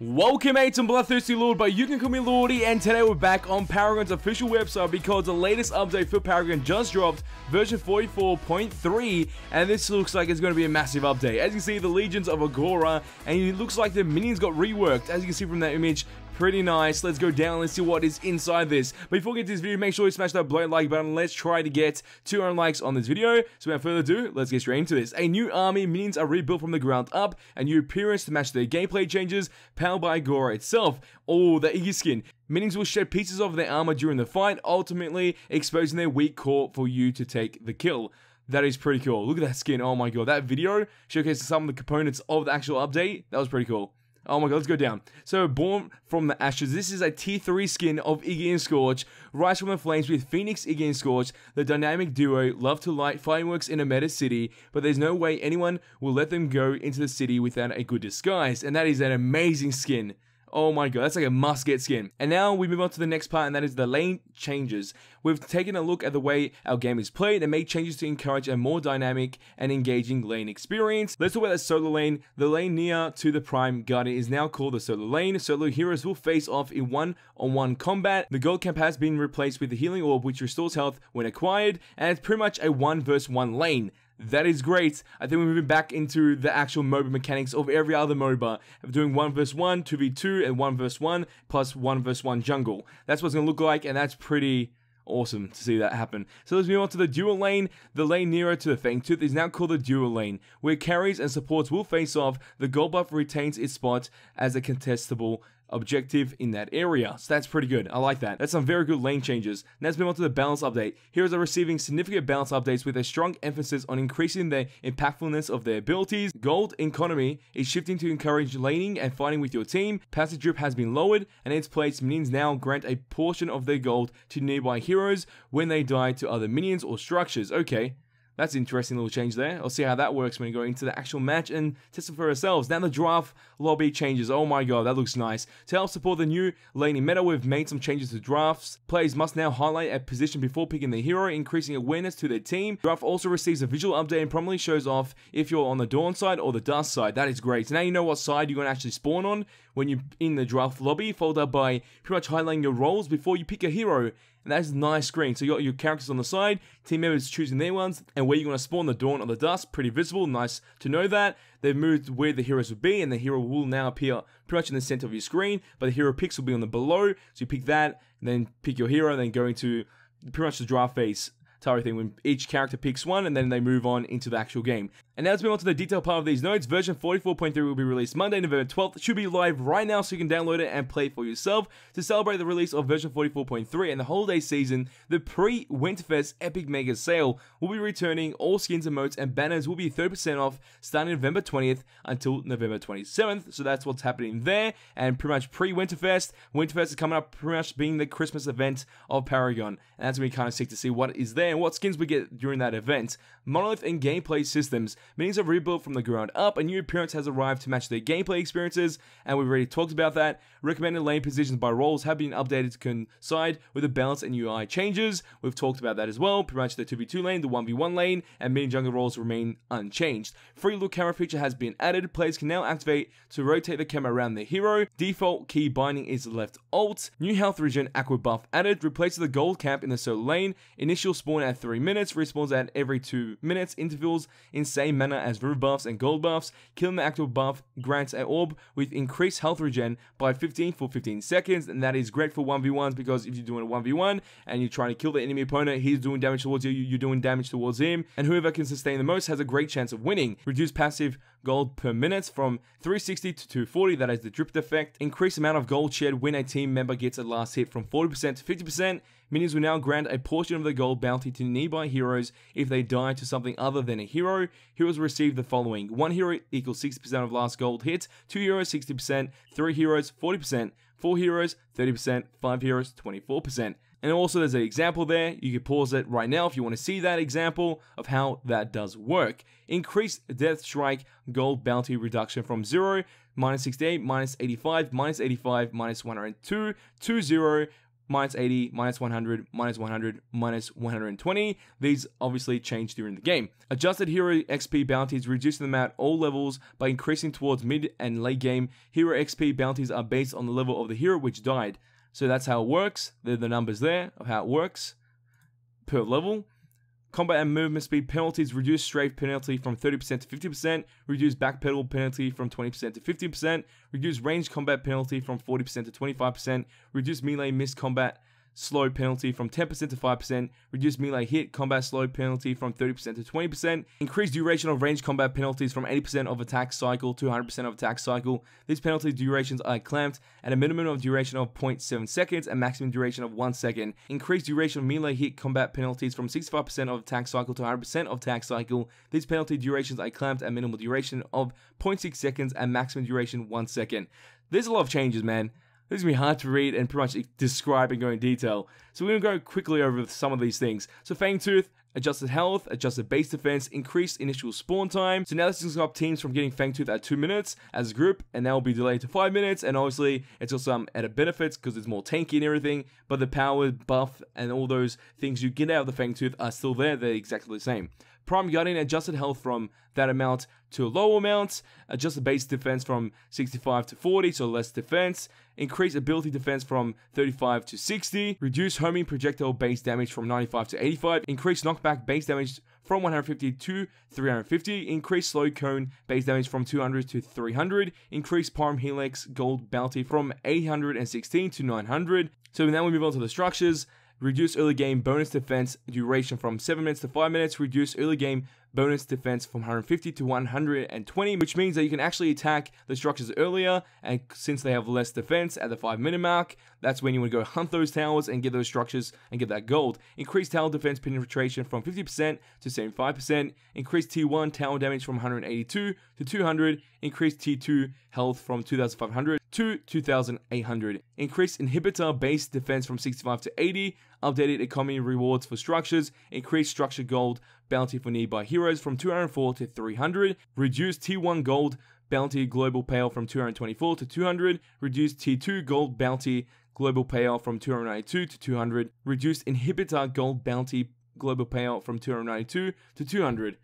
Welcome to Bloodthirsty Lord, but you can call me Lordy, and today we're back on Paragon's official website because the latest update for Paragon just dropped, version 44.3, and this looks like it's going to be a massive update. As you can see, the Legions of Agora, and it looks like the minions got reworked, as you can see from that image. Pretty nice. Let's go down and see what is inside this. But before we get to this video, make sure you smash that bloody like button. Let's try to get 200 likes on this video. So without further ado, let's get straight into this. A new army, minions are rebuilt from the ground up, a new appearance to match their gameplay changes, powered by Agora itself. Oh, the Iggy skin. Minions will shed pieces of their armor during the fight, ultimately exposing their weak core for you to take the kill. That is pretty cool. Look at that skin. Oh my god. That video showcases some of the components of the actual update. That was pretty cool. Oh my god, let's go down. So, born from the ashes, this is a tier 3 skin of Iggy and Scorch. Rise from the flames with Phoenix, Iggy and Scorch. The dynamic duo love to light fireworks in a meta city, but there's no way anyone will let them go into the city without a good disguise. And that is an amazing skin. Oh my god, that's like a must-get skin. And now we move on to the next part, and that is the lane changes. We've taken a look at the way our game is played and made changes to encourage a more dynamic and engaging lane experience. Let's talk about the solo lane. The lane near to the Prime Guardian is now called the solo lane. Solo heroes will face off in one-on-one combat. The gold cap has been replaced with the healing orb, which restores health when acquired, and it's pretty much a 1 vs 1 lane. That is great. I think we're moving back into the actual MOBA mechanics of every other MOBA, of doing 1 vs 1, 2v2, and 1 vs 1, plus 1 vs 1 jungle. That's what it's going to look like, and that's pretty awesome to see that happen. So let's move on to the dual lane. The lane nearer to the Fangtooth is now called the dual lane, where carries and supports will face off. The gold buff retains its spot as a contestable objective in that area. So that's pretty good. I like that. That's some very good lane changes. Now let's move on to the balance update. Heroes are receiving significant balance updates with a strong emphasis on increasing the impactfulness of their abilities. Gold economy is shifting to encourage laning and fighting with your team. Passive drip has been lowered, and in its place, minions now grant a portion of their gold to nearby heroes when they die to other minions or structures. Okay. That's an interesting little change there. I'll see how that works when we go into the actual match and test it for ourselves. Now the draft lobby changes. Oh my god, that looks nice. To help support the new laning meta, we've made some changes to drafts. Players must now highlight a position before picking their hero, increasing awareness to their team. Draft also receives a visual update and prominently shows off if you're on the Dawn side or the Dusk side. That is great. So now you know what side you're going to actually spawn on when you're in the draft lobby, followed up by pretty much highlighting your roles before you pick a hero. And that is a nice screen. So you got your characters on the side, team members choosing their ones, and where you're going to spawn, the Dawn or the Dusk. Pretty visible. Nice to know that. They've moved where the heroes will be, and the hero will now appear pretty much in the center of your screen, but the hero picks will be on the below. So you pick that, and then pick your hero, and then go into pretty much the draft phase. Thing when each character picks one and then they move on into the actual game. And now let's move on to the detailed part of these notes. Version 44.3 will be released Monday, November 12th. It should be live right now so you can download it and play it for yourself. To celebrate the release of version 44.3 and the holiday season, the pre-Winterfest Epic Mega Sale will be returning. All skins, emotes, and banners will be 30% off starting November 20th until November 27th. So that's what's happening there. And pretty much pre-Winterfest. Winterfest is coming up, pretty much being the Christmas event of Paragon. And that's going to be kind of sick to see what is there and what skins we get during that event. Monolith and gameplay systems. Minions are rebuilt from the ground up. A new appearance has arrived to match their gameplay experiences, and we've already talked about that. Recommended lane positions by roles have been updated to coincide with the balance and UI changes. We've talked about that as well. Pretty much the 2v2 lane, the 1v1 lane, and minion jungle roles remain unchanged. Free look camera feature has been added. Players can now activate to rotate the camera around their hero. Default key binding is left alt. New health regen aqua buff added. Replaces the gold cap in the solo lane. Initial spawn at 3 minutes. Respawns at every 2 minutes intervals in same manner as river buffs and gold buffs. Killing the actual buff grants an orb with increased health regen by 15 for 15 seconds, and that is great for 1v1s because if you're doing a 1v1 and you're trying to kill the enemy opponent, he's doing damage towards you, you're doing damage towards him, and whoever can sustain the most has a great chance of winning. Reduce passive gold per minute from 360 to 240, that is the drift effect. Increased amount of gold shared when a team member gets a last hit from 40% to 50%. Minions will now grant a portion of the gold bounty to nearby heroes if they die to something other than a hero. Heroes receive the following: 1 hero equals 60% of last gold hit, 2 heroes 60%, 3 heroes 40%, 4 heroes 30%, 5 heroes 24%. And also there's an example there. You can pause it right now if you want to see that example of how that does work. Increased Death Strike gold bounty reduction from 0, -68, -85, -85, -102, to 0, minus 80, minus 100, minus 100, minus 120. These obviously change during the game. Adjusted hero XP bounties, reducing them at all levels by increasing towards mid and late game. Hero XP bounties are based on the level of the hero which died. So that's how it works. They're the numbers there of how it works per level. Combat and movement speed penalties, reduce strafe penalty from 30% to 50%, reduce backpedal penalty from 20% to 15%, reduce range combat penalty from 40% to 25%, reduce melee missed combat slow penalty from 10% to 5%, reduce melee hit combat slow penalty from 30% to 20%, increase duration of range combat penalties from 80% of attack cycle to 100% of attack cycle. These penalty durations are clamped at a minimum of duration of 0.7 seconds and maximum duration of 1 second. Increase duration of melee hit combat penalties from 65% of attack cycle to 100% of attack cycle. These penalty durations are clamped at minimal duration of 0.6 seconds and maximum duration 1 second. There's a lot of changes, man. This is going to be hard to read and pretty much describe and go in detail. So we're going to go quickly over some of these things. So Fangtooth, adjusted health, adjusted base defense, increased initial spawn time. So now this is up teams from getting Fangtooth at 2 minutes as a group, and that will be delayed to 5 minutes. And obviously, it's also some added benefits because it's more tanky and everything. But the power buff and all those things you get out of the Fangtooth are still there. They're exactly the same. Prime Guardian adjusted health from that amount to a lower amount, adjusted base defense from 65 to 40, so less defense, increase ability defense from 35 to 60, reduce homing projectile base damage from 95 to 85, increase knockback base damage from 150 to 350, increase slow cone base damage from 200 to 300, increase Parm Helix gold bounty from 816 to 900. So now we move on to the structures. Reduce early game bonus defense duration from 7 minutes to 5 minutes. Reduce early game bonus defense from 150 to 120, which means that you can actually attack the structures earlier, and since they have less defense at the 5-minute mark, that's when you want to go hunt those towers and get those structures and get that gold. Increase tower defense penetration from 50% to 75%. Increase T1 tower damage from 182 to 200. Increase T2 health from 2500 to 2800. Increase inhibitor base defense from 65 to 80. Updated economy rewards for structures. Increase structure gold bounty for nearby heroes from 204 to 300. Reduce T1 gold bounty global payout from 224 to 200. Reduce T2 gold bounty global payout from 292 to 200. Reduce inhibitor gold bounty global payout from 292 to 200.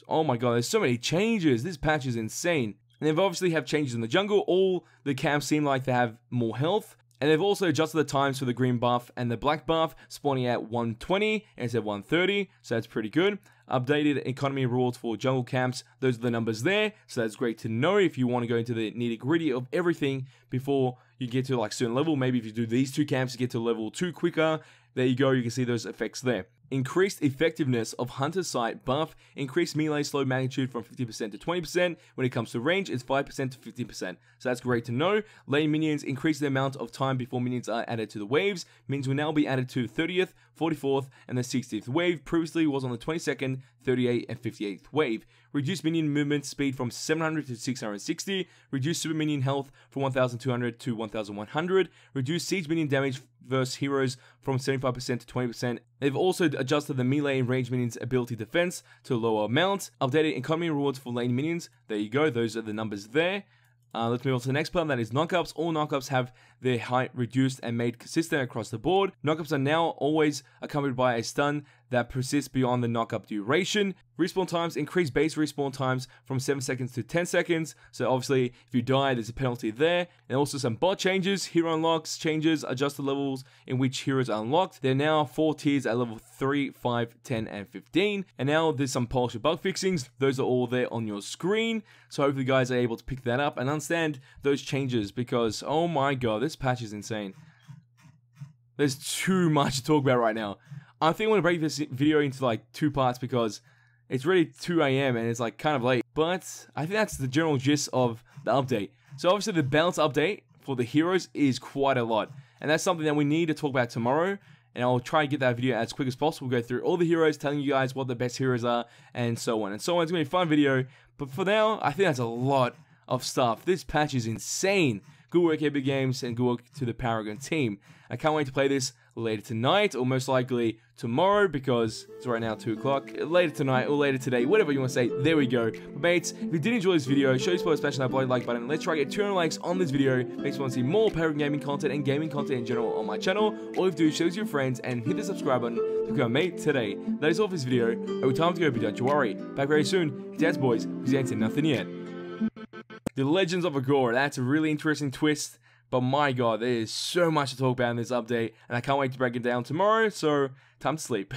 Oh my god, there's so many changes. This patch is insane. And they've obviously have changes in the jungle. All the camps seem like they have more health. And they've also adjusted the times for the green buff and the black buff, spawning at 120 instead of 130, so that's pretty good. Updated economy rewards for jungle camps, those are the numbers there, so that's great to know if you want to go into the nitty gritty of everything before you get to like a certain level. Maybe if you do these 2 camps, you get to level 2 quicker. There you go, you can see those effects there. Increased effectiveness of Hunter Sight buff, increased melee slow magnitude from 50% to 20%. When it comes to range, it's 5% to 15%. So that's great to know. Lane minions increase the amount of time before minions are added to the waves. Minions will now be added to the 30th, 44th, and the 60th wave. Previously was on the 22nd, 38th, and 58th wave. Reduce minion movement speed from 700 to 660. Reduce super minion health from 1200 to 1100. Reduce siege minion damage versus heroes from 75% to 20%. They've also adjusted the melee and range minions ability defense to a lower amount. Updated economy rewards for lane minions. There you go, those are the numbers there. Let's move on to the next part, that is knockups. All knockups have their height reduced and made consistent across the board. Knockups are now always accompanied by a stun that persists beyond the knockup duration. Respawn times increase base respawn times from 7 seconds to 10 seconds. So obviously, if you die, there's a penalty there. And also some bot changes, hero unlocks changes, adjust the levels in which heroes are unlocked. There are now 4 tiers at level 3, 5, 10, and 15. And now there's some polish bug fixings. Those are all there on your screen. So hopefully you guys are able to pick that up and understand those changes, because oh my god, this patch is insane. There's too much to talk about right now. I think I'm going to break this video into like 2 parts because it's already 2 AM and it's like kind of late. But I think that's the general gist of the update. So obviously the balance update for the heroes is quite a lot. And that's something that we need to talk about tomorrow. And I'll try and get that video as quick as possible. We'll go through all the heroes, telling you guys what the best heroes are, and so on. And so on. It's going to be a fun video. But for now, I think that's a lot of stuff. This patch is insane. Good work, Epic Games, and good work to the Paragon team. I can't wait to play this later tonight, or most likely tomorrow, because it's right now 2 o'clock. Later tonight, or later today, whatever you want to say, there we go. But mates, if you did enjoy this video, show your support, smash that bloody like button. Let's try to get 200 likes on this video. Makes me want to see more Paragon gaming content and gaming content in general on my channel. All you have to do is share with your friends and hit the subscribe button to become a mate today. That is all for this video. Over time to go, but don't you worry. Back very soon. It's Dad's Boys, because he ain't seen nothing yet. The Legends of Agora, that's a really interesting twist, but my god, there is so much to talk about in this update, and I can't wait to break it down tomorrow, so time to sleep.